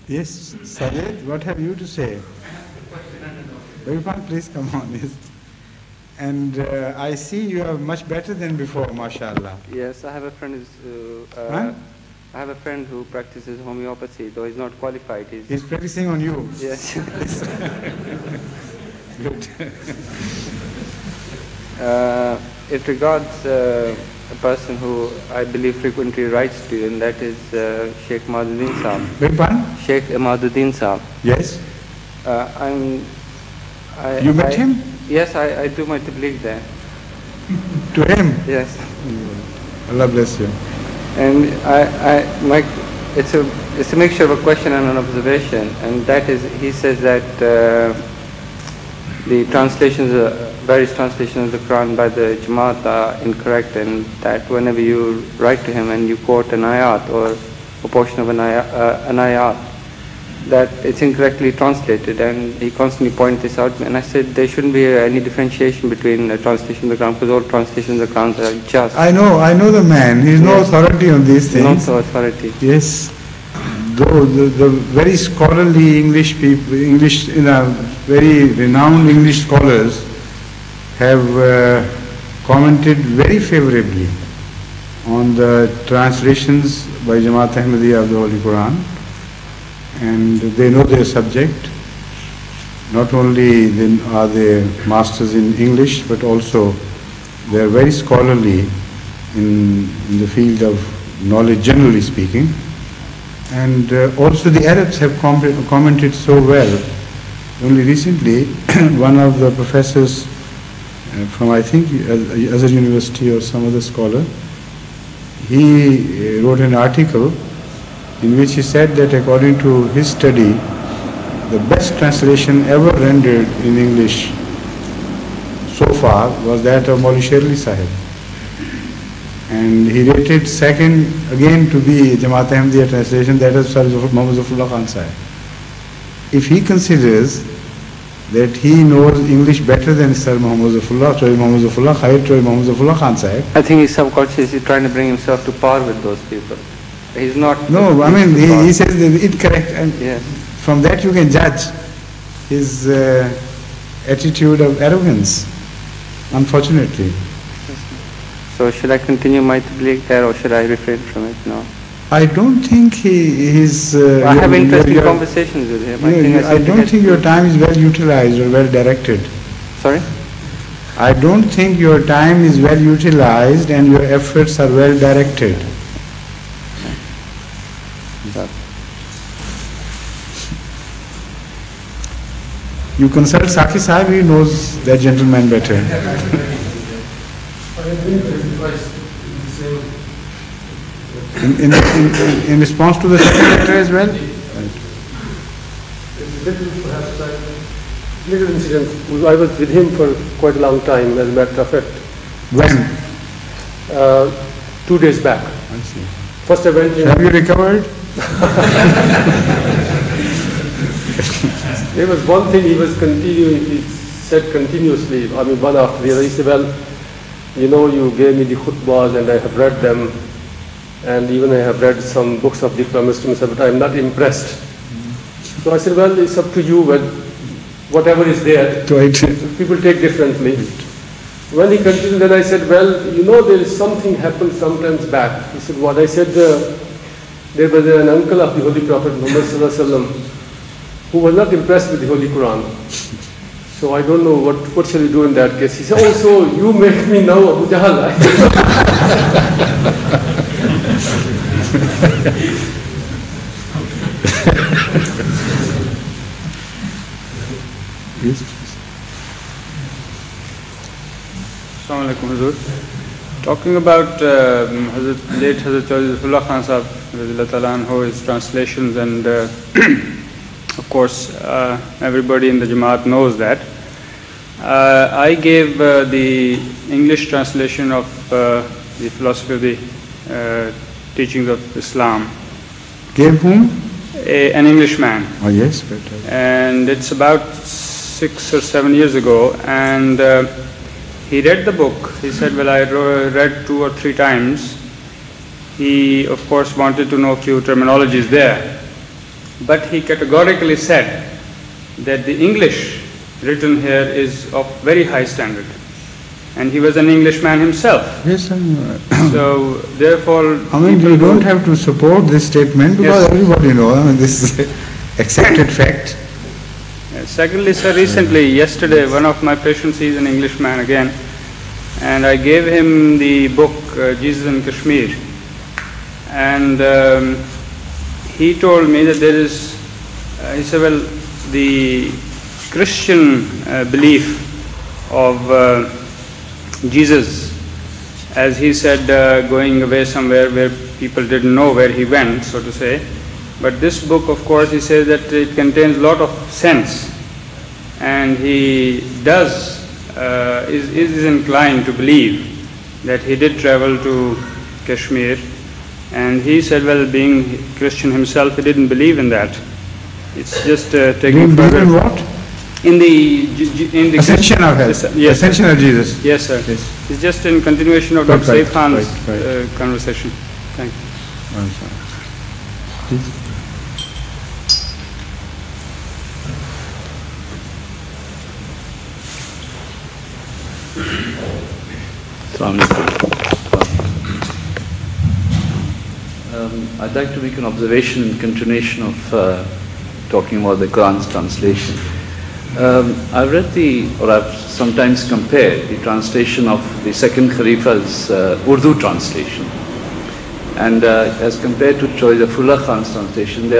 Yes, Sajid, what have you to say? Bhagwan, please come on. Yes. And I see you are much better than before, mashallah. Yes, I have a friend I have a friend who practices homeopathy, though he's not qualified. He's practicing on you. Yes. Good. It regards a person who I believe frequently writes to you, and that is Sheikh Ahmaduddin Sahab. Beg pardon? Sheikh Ahmaduddin Sahab. Yes. You met him? Yes, I do my tabligh there. To him? Yes. Allah bless you. And it's a mixture of a question and an observation, and that is, he says that the translations, various translations of the Quran by the Jamaat are incorrect, and that whenever you write to him and you quote an ayat or a portion of an ayat, that it's incorrectly translated, and he constantly pointed this out to me. And I said there shouldn't be any differentiation between translation of the Quran, because all translations of the Quran are just. I know the man. He's no authority on these things. No authority. Yes. Though the very scholarly English people, very renowned English scholars have commented very favorably on the translations by Jamaat Ahmadiyya of the Holy Quran. And they know their subject. Not only are they masters in English, but also they are very scholarly in the field of knowledge, generally speaking. And also the Arabs have commented so well. Only recently, one of the professors from, I think, Azhar University or some other scholar, he wrote an article in which he said that according to his study, the best translation ever rendered in English so far was that of Maulvi Sherali Sahib. And he rated second again to be Jamaat Ahmadiyya translation, that is Sir Muhammad Zafrullah Khan Sahib. If he considers that he knows English better than Sir Muhammad Zafrullah, Choi Muhammad Zafrullah, Khair Choi Muhammad Zafrullah Khan Sahib, I think he's subconsciously trying to bring himself to par with those people. He's not. No, I mean, he says the incorrect, and yes. From that you can judge his attitude of arrogance, unfortunately. So should I continue my tabligh there, or should I refrain from it now? I don't think he's... I have interesting conversations with him. I don't think your time is well utilized or well directed. Sorry? I don't think your time is well utilized and your efforts are well directed. You consult Saki Sahib, he knows that gentleman better. In response to the second letter as well? Little incident. I was with him for quite a long time, as a matter of fact. When? 2 days back. I see. First I went in. Have you recovered? There was one thing he said continuously, I mean one after the other. He said, well, you know, you gave me the khutbahs and I have read them, and even I have read some books of the Prime Minister, but I am not impressed. So I said, well, it's up to you, but whatever is there, people take differently. When he continued, then I said, well, you know, there is something happened sometimes back. He said, what? I said, there was an uncle of the Holy Prophet Muhammad Sallallahu Alaihi Wasallam who was not impressed with the Holy Quran. So I don't know what shall we do in that case. He said, oh, so you make me now Abu Jahal. Assalamu alaikum, Hazur. Talking about late Hazrat Zafrullah Khan Sahib, his translations, and of course everybody in the Jamaat knows that. I gave the English translation of the philosophy of the teachings of Islam. Gave whom? An Englishman. Oh yes, and it's about 6 or 7 years ago, and he read the book. He said, well, I read 2 or 3 times. He of course wanted to know a few terminologies there, but he categorically said that the English written here is of very high standard. And he was an Englishman himself. Yes, so therefore, I mean, you don't have to support this statement because everybody knows. I mean, this is accepted fact. Secondly, sir, recently, yesterday, one of my patients, he's an Englishman again, and I gave him the book Jesus in Kashmir, and he told me that there is, he said, well, the Christian belief of Jesus, as he said, going away somewhere where people didn't know where he went, so to say. But this book, of course, he says that it contains a lot of sense, and he is inclined to believe that he did travel to Kashmir, and he said, well, being Christian himself, he didn't believe in that. It's just taking further. In what? In the ascension of health. Yes, ascension of Jesus. Yes, sir. Yes. It's just in continuation of Dr. Saif Khan's conversation. Thank you. I'd like to make an observation in continuation of talking about the Quran's translation. I've read I've sometimes compared the translation of the second Khalifa's Urdu translation, and as compared to Choizafullah Khan's translation,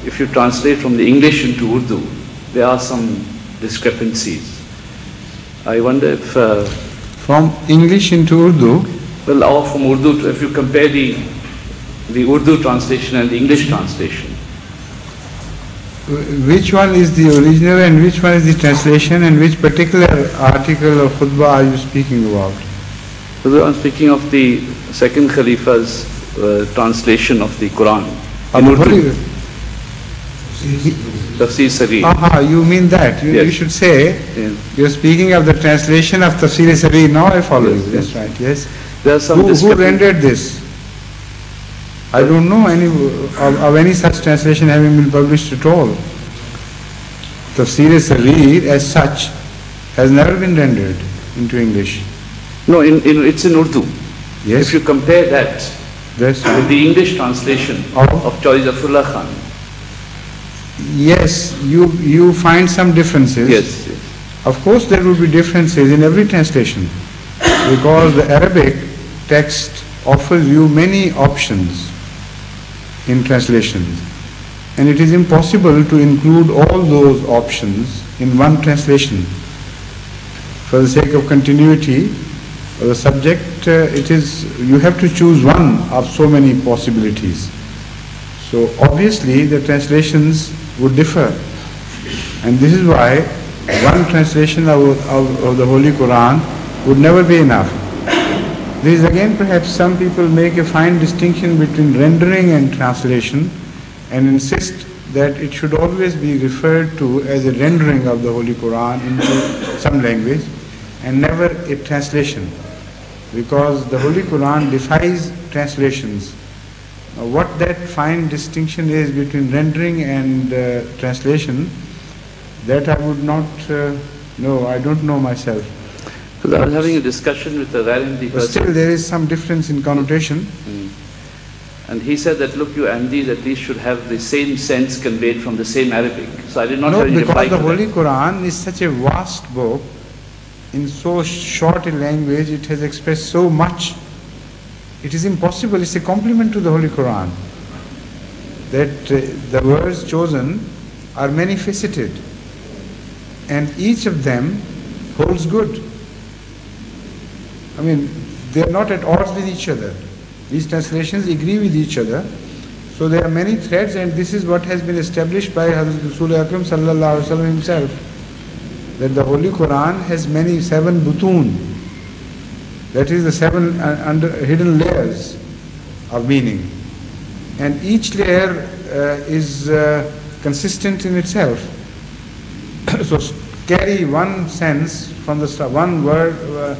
if you translate from the English into Urdu, there are some discrepancies. I wonder if from English into Urdu? Well, or from Urdu to, if you compare the Urdu translation and the English translation. Which one is the original and which one is the translation, and which particular article of khutbah are you speaking about? So I'm speaking of the second Khalifa's translation of the Quran. Tafsir Sari. Aha, you mean that. You should say, you're speaking of the translation of Tafsir Sari. Now I follow you. That's right, yes. There are some who rendered this? I don't know of any such translation having been published at all. Tafsir Sari as such has never been rendered into English. No, it's in Urdu. Yes. If you compare that with the English translation of Choizafullah Khan. Yes, you find some differences. Yes. Of course there will be differences in every translation, because the Arabic text offers you many options in translations, and it is impossible to include all those options in one translation. For the sake of continuity of the subject, you have to choose one of so many possibilities. So obviously the translations would differ, and this is why one translation of the Holy Quran would never be enough. There is again, perhaps some people make a fine distinction between rendering and translation, and insist that it should always be referred to as a rendering of the Holy Quran into some language and never a translation, because the Holy Quran defies translations. What that fine distinction is between rendering and translation, that I would not know. I don't know myself. Because I was having a discussion with a Rarindi person. But still there is some difference in connotation. And he said that, look, you Ahmadis at least should have the same sense conveyed from the same Arabic. So I did not have any reply to that. No, because the Holy Quran is such a vast book, in so short a language, it has expressed so much. It is impossible, it's a compliment to the Holy Quran, that the words chosen are many-faceted, and each of them holds good. I mean, they are not at odds with each other. These translations agree with each other. So there are many threads, and this is what has been established by Hadhrat Rasul Akram sallallahu alaihi wasallam himself, that the Holy Quran has 7 butun. That is the 7 hidden layers of meaning. And each layer is consistent in itself. So carry one sense from the one word